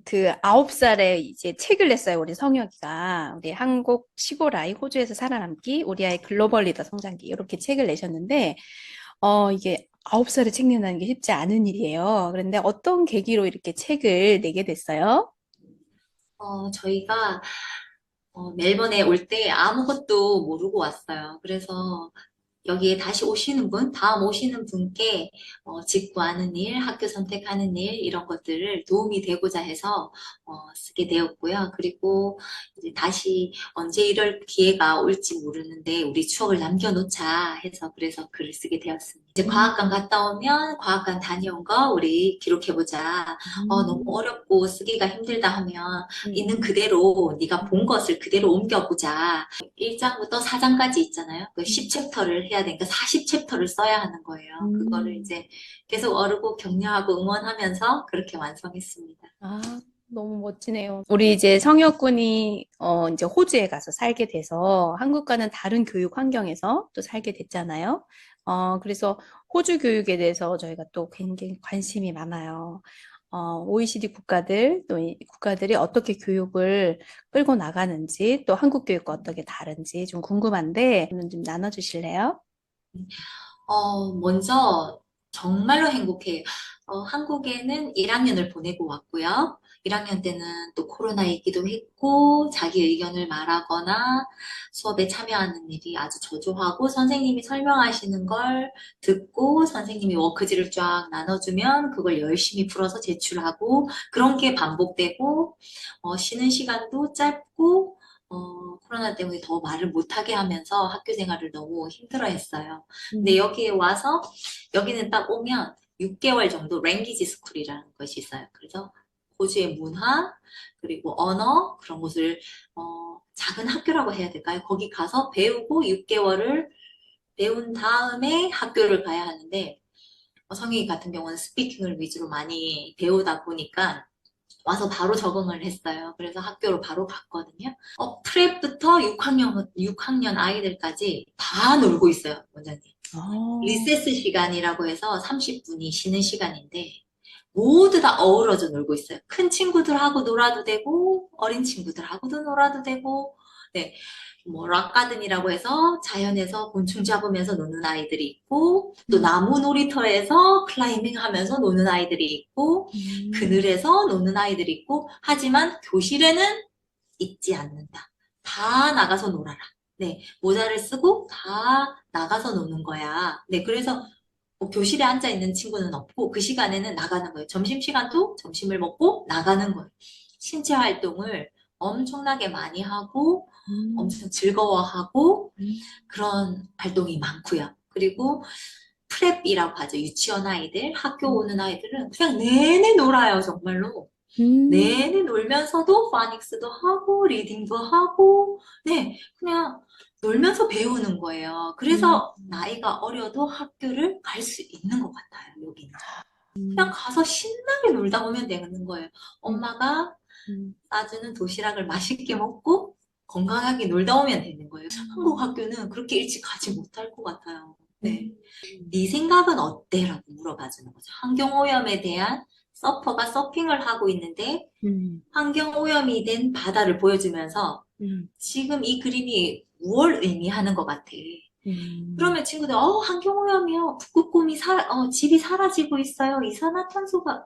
그 9살에 이제 책을 냈어요. 우리 성혁이가. 우리 한국 시골 아이 호주에서 살아남기, 우리 아이 글로벌 리더 성장기 이렇게 책을 내셨는데 이게 9살에 책 낸다는 게 쉽지 않은 일이에요. 그런데 어떤 계기로 이렇게 책을 내게 됐어요? 저희가 멜번에 올 때 아무것도 모르고 왔어요. 그래서 여기에 다시 오시는 분, 다음 오시는 분께 집 구하는 일, 학교 선택하는 일, 이런 것들을 도움이 되고자 해서 쓰게 되었고요. 그리고 이제 다시 언제 이럴 기회가 올지 모르는데 우리 추억을 남겨놓자 해서 그래서 글을 쓰게 되었습니다. 이제 음, 과학관 갔다 오면 과학관 다녀온 거 우리 기록해보자. 너무 음, 어렵고 쓰기가 힘들다 하면 있는 음, 그대로 네가 본 음, 것을 그대로 옮겨보자. 1장부터 4장까지 있잖아요. 그 음, 10챕터를 해야 되니까 40챕터를 써야 하는 거예요. 그거를 음. 이제 계속 어르고 격려하고 응원하면서 그렇게 완성했습니다. 아, 너무 멋지네요. 우리 이제 성혁 군이 이제 호주에 가서 살게 돼서 한국과는 다른 교육 환경에서 또 살게 됐잖아요. 그래서 호주 교육에 대해서 저희가 또 굉장히 관심이 많아요. OECD 국가들, 또 이 국가들이 어떻게 교육을 끌고 나가는지, 또 한국 교육과 어떻게 다른지 좀 궁금한데, 좀 나눠주실래요? 먼저 정말로 행복해요. 한국에는 1학년을 보내고 왔고요. 1학년 때는 또 코로나이기도 했고, 자기 의견을 말하거나 수업에 참여하는 일이 아주 저조하고, 선생님이 설명하시는 걸 듣고, 선생님이 워크지를 쫙 나눠주면 그걸 열심히 풀어서 제출하고, 그런 게 반복되고, 쉬는 시간도 짧고, 코로나 때문에 더 말을 못하게 하면서 학교 생활을 너무 힘들어 했어요. 근데 음, 여기에 와서 여기는 딱 오면 6개월 정도 랭귀지 스쿨이라는 것이 있어요. 그래서 호주의 문화 그리고 언어 그런 것을 작은 학교라고 해야 될까요? 거기 가서 배우고 6개월을 배운 다음에 학교를 가야 하는데 성희 같은 경우는 스피킹을 위주로 많이 배우다 보니까 와서 바로 적응을 했어요. 그래서 학교로 바로 갔거든요. 프랩부터 6학년 아이들까지 다 놀고 있어요, 원장님. 어, 리세스 시간이라고 해서 30분이 쉬는 시간인데 모두 다 어우러져 놀고 있어요. 큰 친구들하고 놀아도 되고 어린 친구들하고도 놀아도 되고 네. 뭐 락가든이라고 해서 자연에서 곤충 잡으면서 노는 아이들이 있고 또 음, 나무 놀이터에서 클라이밍 하면서 노는 아이들이 있고 음, 그늘에서 노는 아이들이 있고 하지만 교실에는 있지 않는다. 다 나가서 놀아라. 네, 모자를 쓰고 다 나가서 노는 거야. 네, 그래서 뭐 교실에 앉아 있는 친구는 없고 그 시간에는 나가는 거예요. 점심시간도 점심을 먹고 나가는 거예요. 신체 활동을 엄청나게 많이 하고 음, 엄청 즐거워하고 음, 그런 활동이 많고요. 그리고 프랩이라고 하죠. 유치원 아이들, 학교 음, 오는 아이들은 그냥 내내 놀아요, 정말로. 음. 내내 놀면서도 파닉스도 하고 리딩도 하고 네 그냥 놀면서 배우는 거예요. 음, 그래서 나이가 어려도 학교를 갈 수 있는 것 같아요. 여기는 그냥 음, 가서 신나게 놀다 오면 되는 거예요. 음, 엄마가 음, 싸주는 도시락을 맛있게 먹고 건강하게 놀다 오면 되는 거예요. 한국 음, 학교는 그렇게 일찍 가지 못할 것 같아요. 네. 음, 네 생각은 어때? 라고 물어봐 주는 거죠. 환경오염에 대한 서퍼가 서핑을 하고 있는데 음, 환경오염이 된 바다를 보여주면서 음, 지금 이 그림이 무엇을 의미하는 것 같아. 음, 그러면 친구들, 환경오염이요. 북극곰이 집이 사라지고 있어요. 이산화탄소가,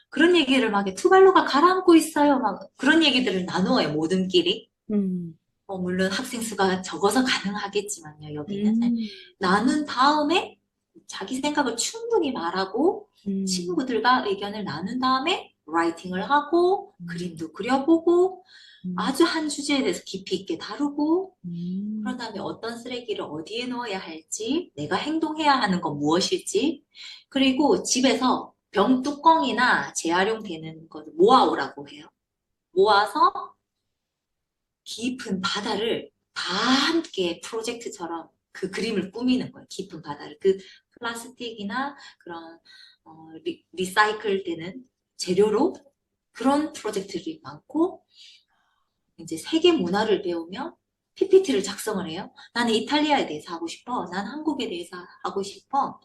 그런 얘기를 막, 해. 투발로가 가라앉고 있어요. 막, 그런 얘기들을 나누어요, 모든끼리. 음, 물론 학생 수가 적어서 가능하겠지만요, 여기는. 음, 나눈 다음에 자기 생각을 충분히 말하고 음, 친구들과 의견을 나눈 다음에 라이팅을 하고 음, 그림도 그려보고 음, 아주 한 주제에 대해서 깊이 있게 다루고 그런 음, 다음에 어떤 쓰레기를 어디에 넣어야 할지, 내가 행동해야 하는 건 무엇일지, 그리고 집에서 병 뚜껑이나 재활용 되는 것을 모아오라고 해요. 모아서 깊은 바다를 다 함께 프로젝트처럼 그 그림을 꾸미는 거예요. 깊은 바다를. 그 플라스틱이나 그런 리사이클 되는 재료로 그런 프로젝트들이 많고 이제 세계 문화를 배우며 PPT를 작성을 해요. 나는 이탈리아에 대해서 하고 싶어. 난 한국에 대해서 하고 싶어.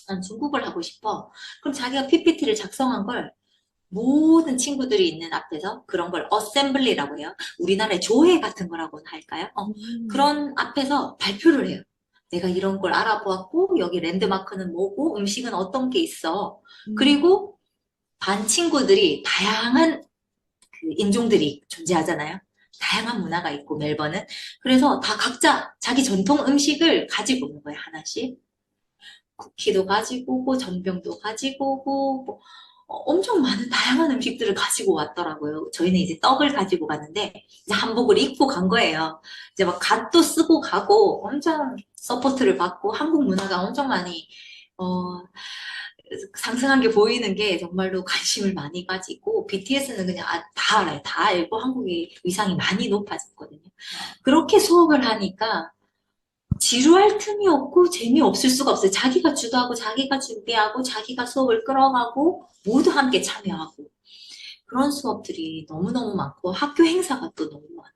난 중국을 하고 싶어. 그럼 자기가 PPT를 작성한 걸 모든 친구들이 있는 앞에서 그런 걸 어셈블리라고 해요. 우리나라의 조회 같은 거라고는 할까요? 음, 그런 앞에서 발표를 해요. 내가 이런 걸 알아보았고, 여기 랜드마크는 뭐고, 음식은 어떤 게 있어. 음, 그리고 반 친구들이 다양한 그 인종들이 존재하잖아요. 다양한 문화가 있고, 멜번은. 그래서 다 각자 자기 전통 음식을 가지고 오는 거예요, 하나씩. 쿠키도 가지고 오고, 전병도 가지고 오고, 뭐, 엄청 많은 다양한 음식들을 가지고 왔더라고요. 저희는 이제 떡을 가지고 갔는데, 이제 한복을 입고 간 거예요. 이제 막 갓도 쓰고 가고, 엄청 서포트를 받고, 한국 문화가 엄청 많이, 어, 상승한 게 보이는 게 정말로 관심을 많이 가지고, BTS는 그냥 다 알아요. 다 알고 한국의 위상이 많이 높아졌거든요. 그렇게 수업을 하니까, 지루할 틈이 없고 재미없을 수가 없어요. 자기가 주도하고 자기가 준비하고 자기가 수업을 끌어가고 모두 함께 참여하고 그런 수업들이 너무너무 많고 학교 행사가 또 너무 많아요.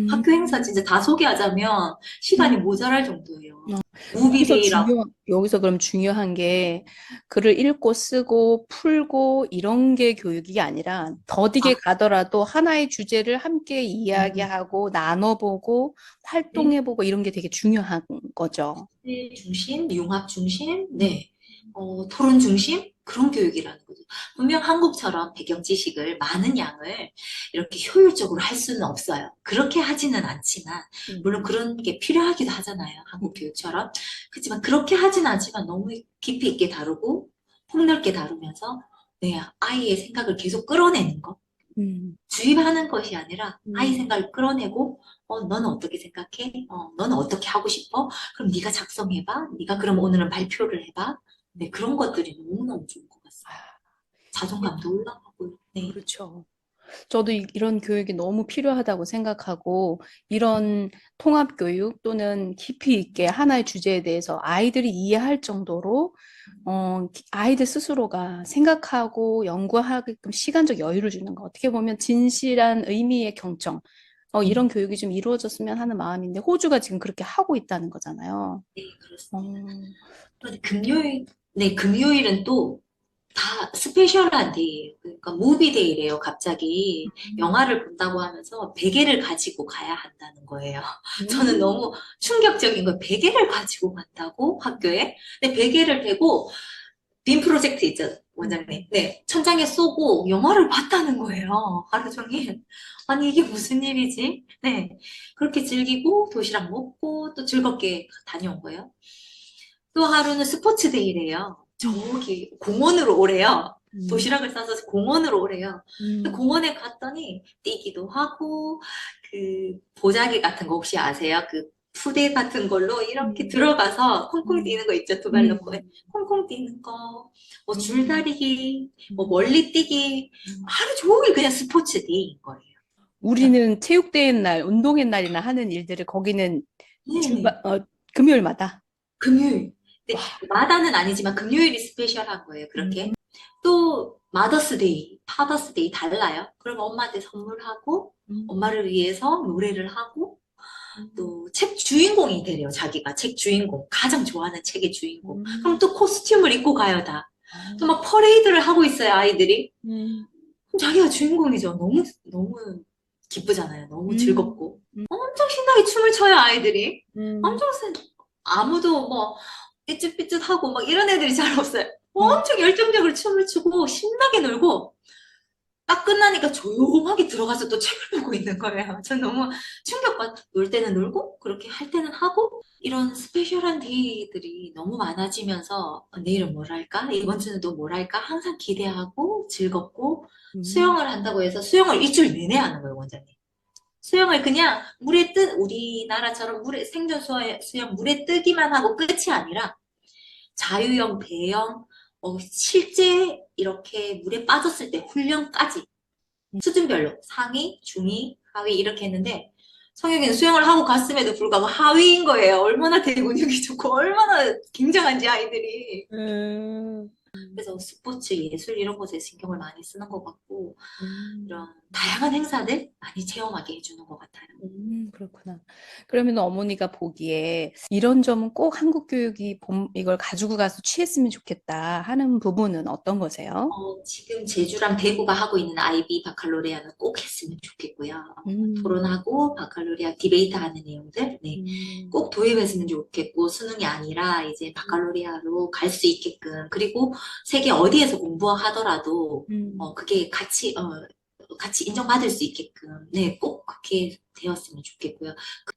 음, 학교 행사 진짜 다 소개하자면 시간이 음. 모자랄 정도예요. 여기서 무비데이라고. 여기서 그럼 중요한 게 글을 읽고 쓰고 풀고 이런 게 교육이 아니라 더디게 아, 가더라도 하나의 주제를 함께 음, 이야기하고 나눠보고 네. 활동해보고 이런 게 되게 중요한 거죠. 네, 중심, 융합 중심, 음, 네. 토론 중심? 그런 교육이라는 거죠. 분명 한국처럼 배경 지식을 많은 양을 이렇게 효율적으로 할 수는 없어요. 그렇게 하지는 않지만, 음, 물론 그런 게 필요하기도 하잖아요. 음, 한국 교육처럼. 그렇지만 그렇게 하진 않지만 너무 깊이 있게 다루고, 폭넓게 다루면서, 네, 아이의 생각을 계속 끌어내는 거. 음, 주입하는 것이 아니라 아이 음. 생각을 끌어내고 너는 어떻게 생각해? 너는 어떻게 하고 싶어? 그럼 네가 작성해봐. 네가 그럼 오늘은 발표를 해봐. 네, 그런 것들이 너무너무 좋은 것 같습니다. 이게 자존감도 올라가고. 네. 그렇죠. 저도 이런 교육이 너무 필요하다고 생각하고, 이런 통합교육 또는 깊이 있게 하나의 주제에 대해서 아이들이 이해할 정도로, 아이들 스스로가 생각하고 연구하게끔 시간적 여유를 주는 거. 어떻게 보면 진실한 의미의 경청. 이런 교육이 좀 이루어졌으면 하는 마음인데, 호주가 지금 그렇게 하고 있다는 거잖아요. 네, 어, 그렇습니다. 그런데 금요일, 네, 금요일은 또 다 스페셜한 데이예요. 그러니까 무비데이래요, 갑자기. 영화를 본다고 하면서 베개를 가지고 가야 한다는 거예요. 저는 음, 너무 충격적인 거예요. 베개를 가지고 간다고? 학교에? 근데 베개를 베고 빔 프로젝트 있죠, 원장님. 음, 네, 천장에 쏘고 영화를 봤다는 거예요. 하루 종일. 아니, 이게 무슨 일이지? 네, 그렇게 즐기고 도시락 먹고 또 즐겁게 다녀온 거예요. 또 하루는 스포츠 데이래요. 음, 저기 공원으로 오래요. 음, 도시락을 싸서 공원으로 오래요. 근데 음, 공원에 갔더니 뛰기도 하고 그 보자기 같은 거 혹시 아세요? 그 푸대 같은 걸로 이렇게 음, 들어가서 콩콩 음, 뛰는 거 있죠? 두 발 놓고 음, 콩콩 뛰는 거, 뭐 음, 줄다리기, 뭐 음. 멀리 뛰기 음. 하루 종일 그냥 스포츠 데이인 거예요. 그래서 우리는 체육대회 날, 운동회 날이나 하는 일들을 거기는 네네. 금요일마다. 금요일. 근데 와, 마다는 아니지만 금요일이 스페셜한 거예요. 음, 그렇게. 또 마더스데이, 파더스데이 달라요. 그럼 엄마한테 선물하고 음, 엄마를 위해서 노래를 하고 음, 또 책 주인공이 되래요. 자기가 책 주인공, 가장 좋아하는 책의 주인공. 그럼 음, 또 코스튬을 입고 가요, 다. 또 어, 막 퍼레이드를 하고 있어요, 아이들이. 음, 그럼 자기가 주인공이죠. 너무 너무 기쁘잖아요. 너무 음, 즐겁고. 엄청 신나게 춤을 춰요, 아이들이. 음, 엄청 아무도 뭐 삐뚤삐뚤하고 막 이런 애들이 잘 없어요. 어, 엄청 열정적으로 춤을 추고 신나게 놀고 딱 끝나니까 조용하게 들어가서 또 책을 보고 있는 거예요. 전 너무 충격받. 놀 때는 놀고 그렇게 할 때는 하고 이런 스페셜한 데이들이 너무 많아지면서 내일은 뭘 할까? 이번 주는 또 뭘 할까? 항상 기대하고 즐겁고 음, 수영을 한다고 해서 수영을 일주일 내내 하는 거예요, 원장님. 수영을 그냥 물에 우리나라처럼 물에 수영 물에 뜨기만 하고 끝이 아니라 자유형, 배영, 실제 이렇게 물에 빠졌을 때 훈련까지 수준별로 상위, 중위, 하위 이렇게 했는데 성혁이는 수영을 하고 갔음에도 불구하고 하위인 거예요. 얼마나 대근육이 좋고 얼마나 굉장한지 아이들이. 음, 그래서 스포츠, 예술 이런 것에 신경을 많이 쓰는 것 같고 음, 이런 다양한 행사들 많이 체험하게 해주는 것 같아요. 그렇구나. 그러면 어머니가 보기에 이런 점은 꼭 한국 교육이 이걸 가지고 가서 취했으면 좋겠다 하는 부분은 어떤 거세요? 지금 제주랑 대구가 하고 있는 IB 바칼로레아는 꼭 했으면 좋겠고요. 음, 토론하고 바칼로레아 디베이트 하는 내용들, 네, 음, 꼭 도입했으면 좋겠고, 수능이 아니라 이제 바칼로레아로 갈 수 있게끔, 그리고 세계 어디에서 공부하더라도, 음, 그게 같이 인정받을 수 있게끔, 네, 꼭 그렇게 되었으면 좋겠고요.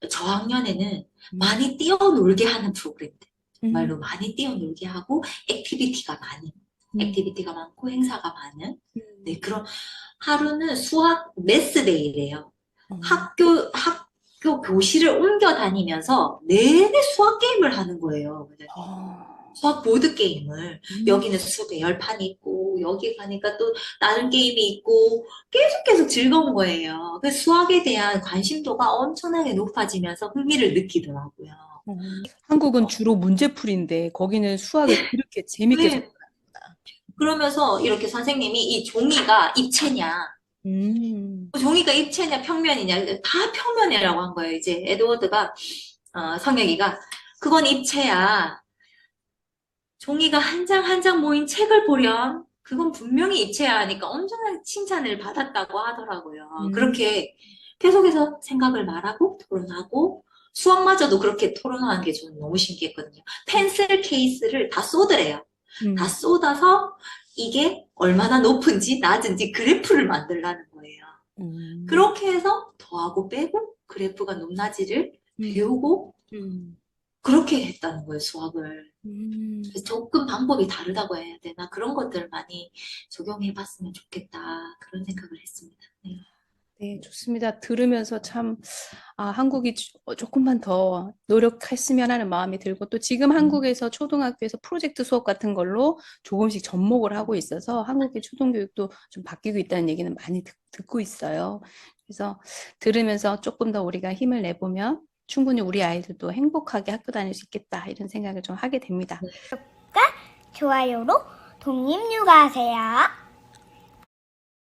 저학년에는 음, 많이 뛰어놀게 하는 프로그램들, 음, 정말로 많이 뛰어놀게 하고, 액티비티가 많은, 음, 액티비티가 많고 행사가 많은, 네, 음. 그런 하루는 수학 매스데이래요. 어, 학교 교실을 옮겨 다니면서 내내 수학 게임을 하는 거예요. 어, 수학 보드 게임을. 음, 여기는 수 배열판이 있고, 여기 가니까 또 다른 게임이 있고, 계속 즐거운 거예요. 그 수학에 대한 관심도가 엄청나게 높아지면서 흥미를 느끼더라고요. 어. 한국은 어, 주로 문제풀이인데 거기는 수학을 그렇게 재밌게 왜, 접근하는구나. 그러면서 이렇게 선생님이 이 종이가 입체냐, 음, 종이가 입체냐 평면이냐 다 평면이라고 한 거예요. 이제 에드워드가 성혁이가 그건 입체야. 종이가 한 장 한 장 모인 책을 보렴. 그건 분명히 입체야 하니까 엄청난 칭찬을 받았다고 하더라고요. 음, 그렇게 계속해서 생각을 말하고 토론하고 수학마저도 그렇게 토론하는 게 저는 너무 신기했거든요. 펜슬 케이스를 다 쏟으래요. 다 음, 쏟아서 이게 얼마나 높은지 낮은지 그래프를 만들라는 거예요. 음, 그렇게 해서 더하고 빼고 그래프가 높낮이를 음, 배우고 음, 그렇게 했다는 거예요, 수학을. 음. 그래서 조금 방법이 다르다고 해야 되나? 그런 것들을 많이 적용해 봤으면 좋겠다. 그런 생각을 했습니다. 네. 네, 좋습니다. 들으면서 참, 한국이 조금만 더 노력했으면 하는 마음이 들고, 또 지금 음, 한국에서 초등학교에서 프로젝트 수업 같은 걸로 조금씩 접목을 하고 있어서 한국의 초등교육도 좀 바뀌고 있다는 얘기는 많이 듣고 있어요. 그래서 들으면서 조금 더 우리가 힘을 내보면 충분히 우리 아이들도 행복하게 학교 다닐 수 있겠다, 이런 생각을 좀 하게 됩니다. 네. 좋아요로 독립육아하세요.